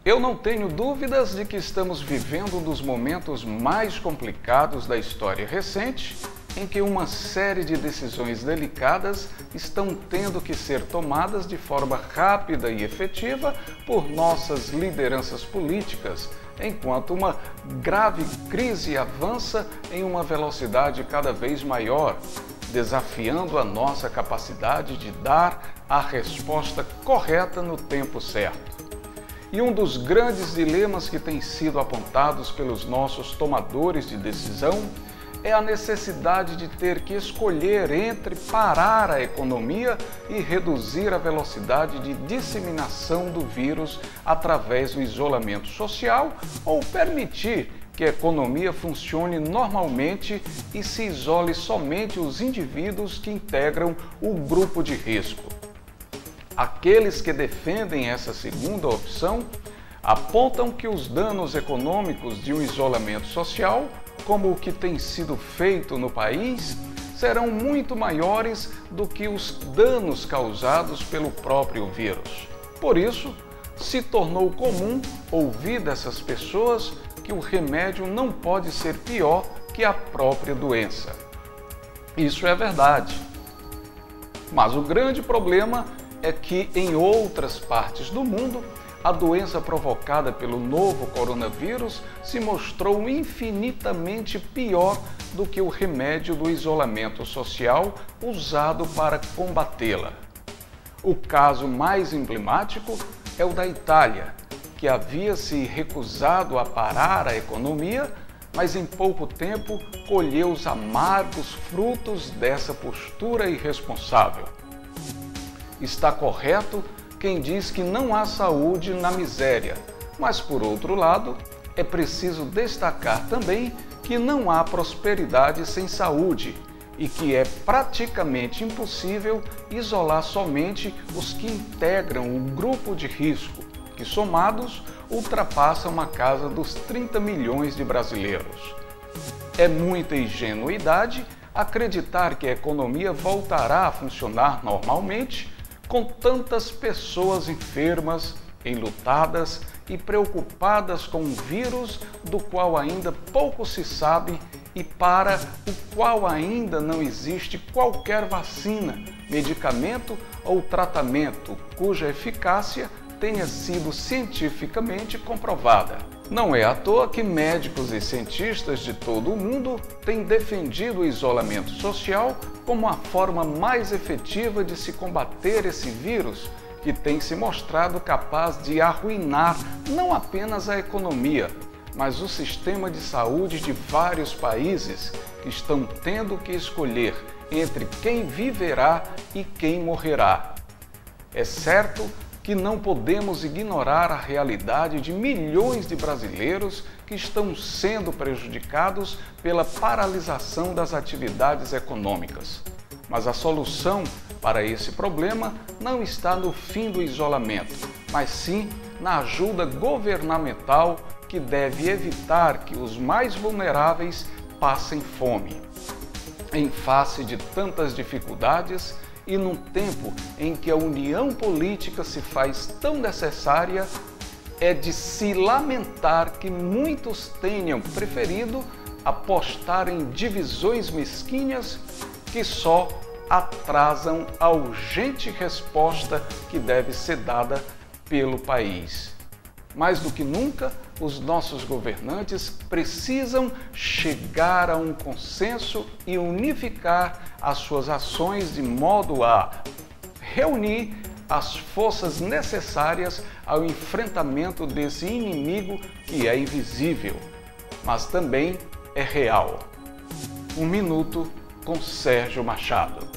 Eu não tenho dúvidas de que estamos vivendo um dos momentos mais complicados da história recente, em que uma série de decisões delicadas estão tendo que ser tomadas de forma rápida e efetiva por nossas lideranças políticas, enquanto uma grave crise avança em uma velocidade cada vez maior, desafiando a nossa capacidade de dar a resposta correta no tempo certo. E um dos grandes dilemas que têm sido apontados pelos nossos tomadores de decisão é a necessidade de ter que escolher entre parar a economia e reduzir a velocidade de disseminação do vírus através do isolamento social ou permitir que a economia funcione normalmente e se isole somente os indivíduos que integram o grupo de risco. Aqueles que defendem essa segunda opção apontam que os danos econômicos de um isolamento social, como o que tem sido feito no país, serão muito maiores do que os danos causados pelo próprio vírus. Por isso, se tornou comum ouvir dessas pessoas que o remédio não pode ser pior que a própria doença. Isso é verdade. Mas o grande problema é que em outras partes do mundo, a doença provocada pelo novo coronavírus se mostrou infinitamente pior do que o remédio do isolamento social usado para combatê-la. O caso mais emblemático é o da Itália, que havia se recusado a parar a economia, mas em pouco tempo colheu os amargos frutos dessa postura irresponsável. Está correto quem diz que não há saúde na miséria, mas, por outro lado, é preciso destacar também que não há prosperidade sem saúde e que é praticamente impossível isolar somente os que integram o grupo de risco, que somados ultrapassam a casa dos 30 milhões de brasileiros. É muita ingenuidade acreditar que a economia voltará a funcionar normalmente com tantas pessoas enfermas, enlutadas e preocupadas com um vírus do qual ainda pouco se sabe e para o qual ainda não existe qualquer vacina, medicamento ou tratamento cuja eficácia tenha sido cientificamente comprovada. Não é à toa que médicos e cientistas de todo o mundo têm defendido o isolamento social como a forma mais efetiva de se combater esse vírus, que tem se mostrado capaz de arruinar não apenas a economia, mas o sistema de saúde de vários países que estão tendo que escolher entre quem viverá e quem morrerá. É certo que não podemos ignorar a realidade de milhões de brasileiros que estão sendo prejudicados pela paralisação das atividades econômicas. Mas a solução para esse problema não está no fim do isolamento, mas sim na ajuda governamental que deve evitar que os mais vulneráveis passem fome. Em face de tantas dificuldades, e num tempo em que a união política se faz tão necessária, é de se lamentar que muitos tenham preferido apostar em divisões mesquinhas que só atrasam a urgente resposta que deve ser dada pelo país. Mais do que nunca, os nossos governantes precisam chegar a um consenso e unificar as suas ações de modo a reunir as forças necessárias ao enfrentamento desse inimigo que é invisível, mas também é real. Um minuto com Sérgio Machado.